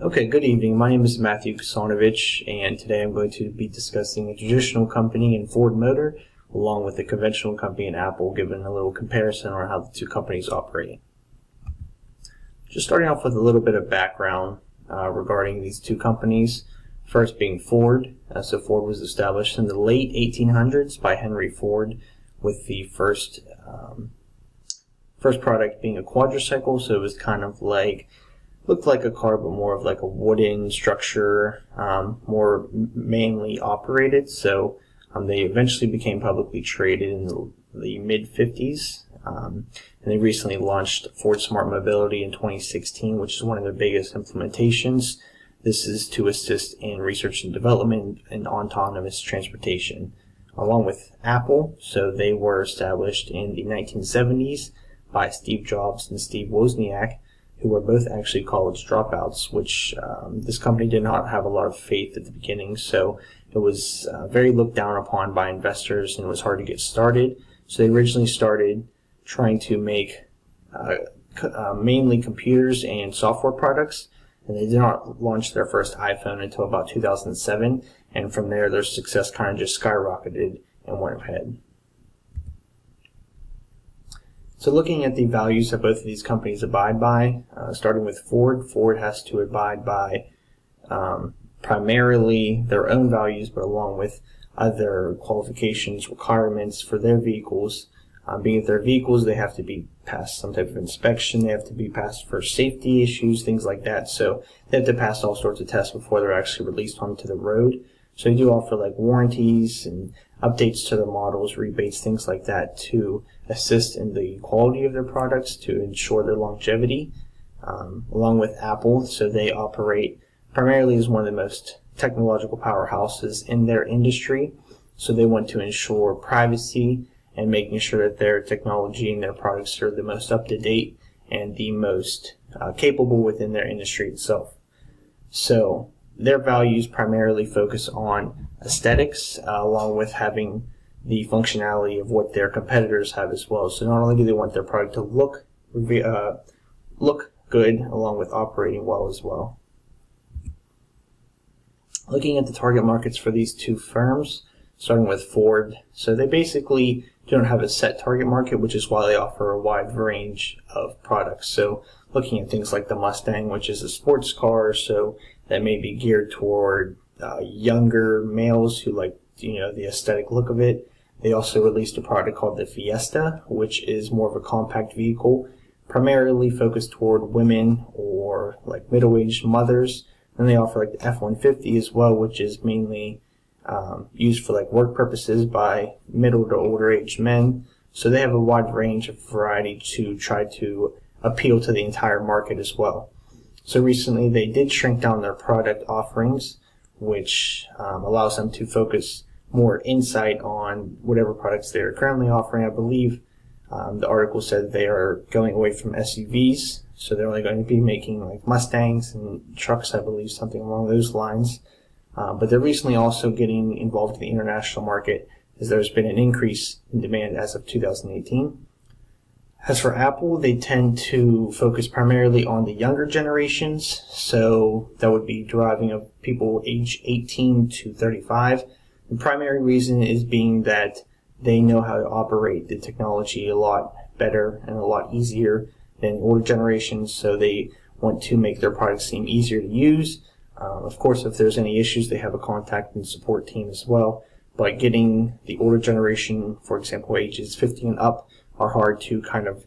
Okay, good evening. My name is Matthew Kasanovich, and today I'm going to be discussing a traditional company in Ford Motor along with a conventional company in Apple, giving a little comparison on how the two companies operate. Just starting off with a little bit of background regarding these two companies. First being Ford. So Ford was established in the late 1800s by Henry Ford, with the first product being a quadricycle. So it was kind of like looked like a car, but more of like a wooden structure, more mainly operated. So they eventually became publicly traded in the mid-50s. And they recently launched Ford Smart Mobility in 2016, which is one of their biggest implementations. This is to assist in research and development and autonomous transportation, along with Apple. So they were established in the 1970s by Steve Jobs and Steve Wozniak, who were both actually college dropouts, which this company did not have a lot of faith at the beginning. So it was very looked down upon by investors, and it was hard to get started. So they originally started trying to make mainly computers and software products, and they did not launch their first iPhone until about 2007, and from there their success kind of just skyrocketed and went ahead. So looking at the values that both of these companies abide by, starting with Ford, Ford has to abide by primarily their own values, but along with other qualifications, requirements for their vehicles. Being that their vehicles, they have to be passed some type of inspection, they have to be passed for safety issues, things like that. So they have to pass all sorts of tests before they're actually released onto the road. So they do offer like warranties and updates to their models, rebates, things like that to assist in the quality of their products to ensure their longevity. Along with Apple, so they operate primarily as one of the most technological powerhouses in their industry. So they want to ensure privacy and making sure that their technology and their products are the most up-to-date and the most capable within their industry itself. So their values primarily focus on aesthetics, along with having the functionality of what their competitors have as well. So not only do they want their product to look good, along with operating well as well. Looking at the target markets for these two firms, starting with Ford, so they basically don't have a set target market, which is why they offer a wide range of products. So looking at things like the Mustang, which is a sports car, so that may be geared toward younger males who like, the aesthetic look of it. They also released a product called the Fiesta, which is more of a compact vehicle, primarily focused toward women or like middle-aged mothers. And they offer like the F-150 as well, which is mainly used for like work purposes by middle to older aged men. So they have a wide range of variety to try to appeal to the entire market as well. So recently they did shrink down their product offerings, which allows them to focus more insight on whatever products they are currently offering. I believe the article said they are going away from SUVs, so they're only going to be making like Mustangs and trucks, I believe, something along those lines. But they're recently also getting involved in the international market, as there's been an increase in demand as of 2018. As for Apple, they tend to focus primarily on the younger generations, so that would be deriving of people age 18 to 35. The primary reason is being that they know how to operate the technology a lot better and a lot easier than older generations, so they want to make their products seem easier to use. Of course, if there's any issues, they have a contact and support team as well. But getting the older generation, for example, ages 50 and up, are hard to kind of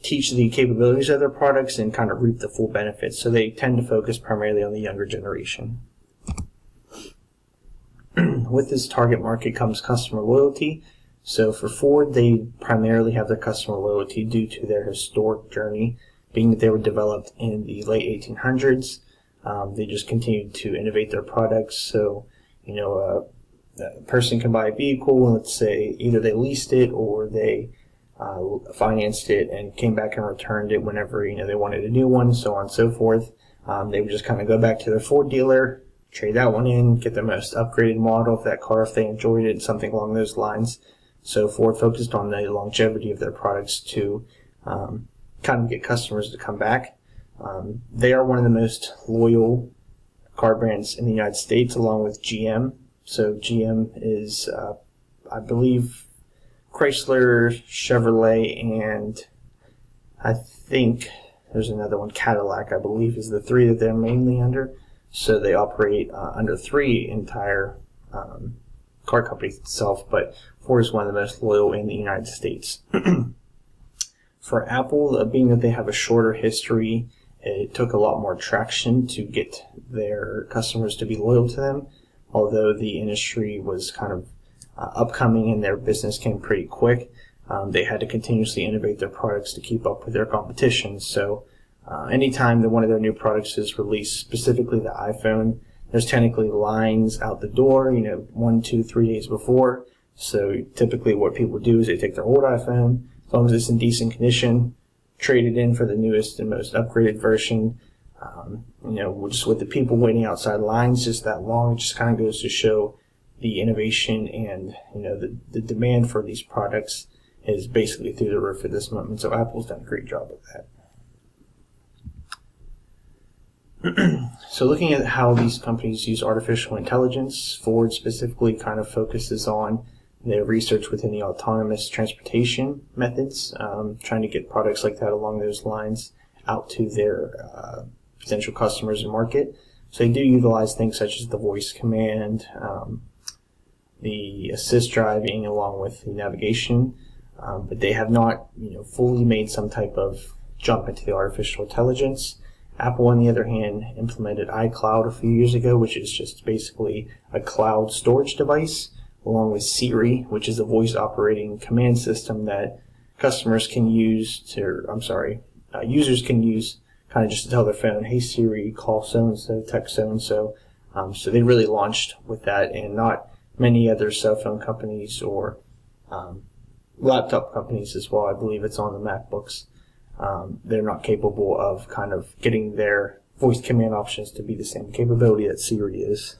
teach the capabilities of their products and kind of reap the full benefits. So they tend to focus primarily on the younger generation. With this target market comes customer loyalty. So for Ford, they primarily have their customer loyalty due to their historic journey, being that they were developed in the late 1800s. They just continued to innovate their products. So, a person can buy a vehicle, and let's say either they leased it or they financed it and came back and returned it whenever they wanted a new one, so on and so forth. They would just kind of go back to their Ford dealer, trade that one in, get the most upgraded model of that car if they enjoyed it, something along those lines. So Ford focused on the longevity of their products to kind of get customers to come back. They are one of the most loyal car brands in the United States, along with GM. So GM is, I believe, Chrysler, Chevrolet, and I think there's another one, Cadillac, I believe, is the three that they're mainly under. So they operate under three entire car companies itself, but Ford is one of the most loyal in the United States. For Apple, being that they have a shorter history, it took a lot more traction to get their customers to be loyal to them, although the industry was kind of upcoming and their business came pretty quick. They had to continuously innovate their products to keep up with their competition. So anytime that one of their new products is released, specifically the iPhone, there's technically lines out the door, 1, 2, 3 days before. So typically what people do is they take their old iPhone, as long as it's in decent condition, trade it in for the newest and most upgraded version. Just with the people waiting outside lines just that long, it just kind of goes to show the innovation and the demand for these products is basically through the roof at this moment. So Apple's done a great job of that. So looking at how these companies use artificial intelligence, Ford specifically kind of focuses on their research within the autonomous transportation methods, trying to get products like that along those lines out to their potential customers and market. So they do utilize things such as the voice command, the assist driving, along with the navigation, but they have not fully made some type of jump into the artificial intelligence. Apple, on the other hand, implemented iCloud a few years ago, which is just basically a cloud storage device, along with Siri, which is a voice operating command system that users can use kind of just to tell their phone, hey Siri, call so-and-so, text so-and-so. So they really launched with that, and not many other cell phone companies or laptop companies as well. I believe it's on the MacBooks. They're not capable of kind of getting their voice command options to be the same capability that Siri is.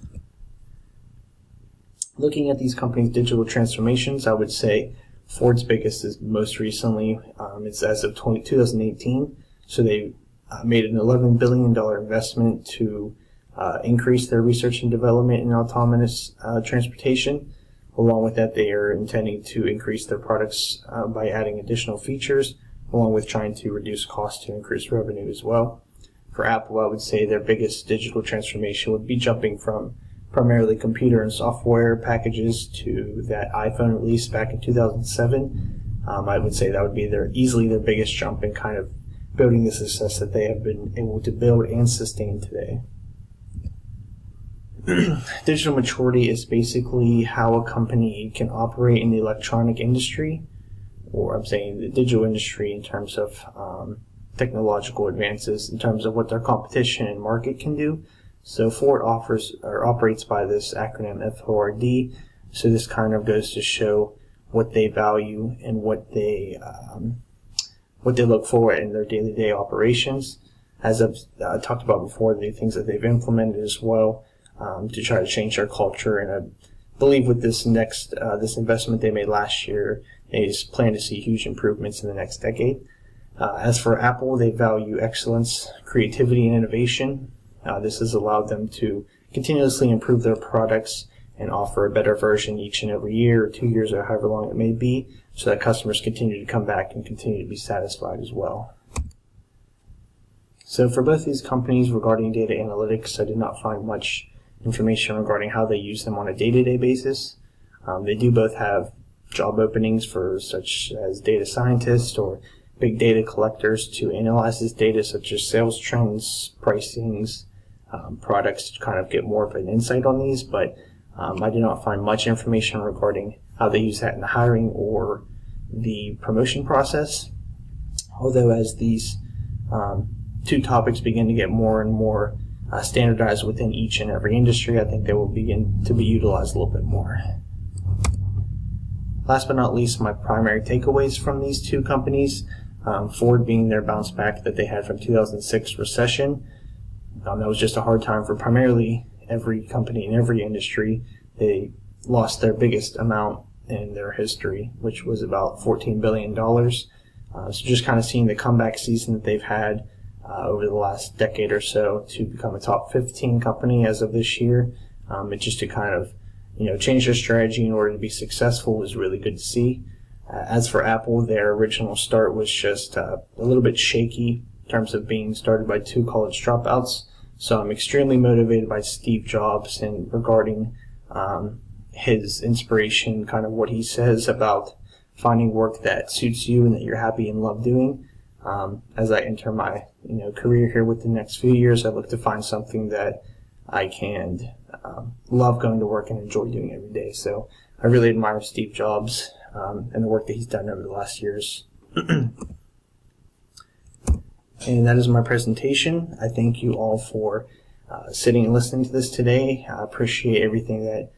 Looking at these companies' digital transformations, I would say Ford's biggest is most recently, it's as of 2018. So they made an $11 billion investment to increase their research and development in autonomous transportation. Along with that, they are intending to increase their products by adding additional features, along with trying to reduce costs to increase revenue as well. For Apple, I would say their biggest digital transformation would be jumping from primarily computer and software packages to that iPhone release back in 2007. I would say that would be easily their biggest jump in kind of building the success that they have been able to build and sustain today. Digital maturity is basically how a company can operate in the electronic industry, or I'm saying the digital industry in terms of technological advances, in terms of what their competition and market can do. So Ford operates by this acronym FORD. So this kind of goes to show what they value and what they look for in their day-to-day operations. As I've talked about before, the things that they've implemented as well to try to change their culture. And I believe with this this investment they made last year, they just plan to see huge improvements in the next decade. As for Apple, they value excellence, creativity, and innovation. This has allowed them to continuously improve their products and offer a better version each and every year, or 2 years, or however long it may be, so that customers continue to come back and continue to be satisfied as well. So for both these companies regarding data analytics, I did not find much information regarding how they use them on a day-to-day basis. They do both have job openings for such as data scientists or big data collectors to analyze this data, such as sales trends, pricings, products, to kind of get more of an insight on these, but I did not find much information regarding how they use that in the hiring or the promotion process. Although as these two topics begin to get more and more standardized within each and every industry, I think they will begin to be utilized a little bit more. Last but not least, my primary takeaways from these two companies, Ford being their bounce back that they had from 2006 recession. That was just a hard time for primarily every company in every industry. They lost their biggest amount in their history, which was about $14 billion. So just kind of seeing the comeback season that they've had, over the last decade or so to become a top 15 company as of this year. And just to kind of, change their strategy in order to be successful was really good to see. As for Apple, their original start was just a little bit shaky in terms of being started by two college dropouts. So I'm extremely motivated by Steve Jobs and regarding his inspiration, kind of what he says about finding work that suits you and that you're happy and love doing. As I enter my career here with the next few years, I look to find something that I can love going to work and enjoy doing every day. So I really admire Steve Jobs and the work that he's done over the last years. And that is my presentation. I thank you all for sitting and listening to this today. I appreciate everything that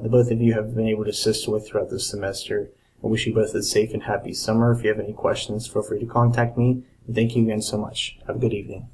the both of you have been able to assist with throughout this semester. I wish you both a safe and happy summer. If you have any questions, feel free to contact me. And thank you again so much. Have a good evening.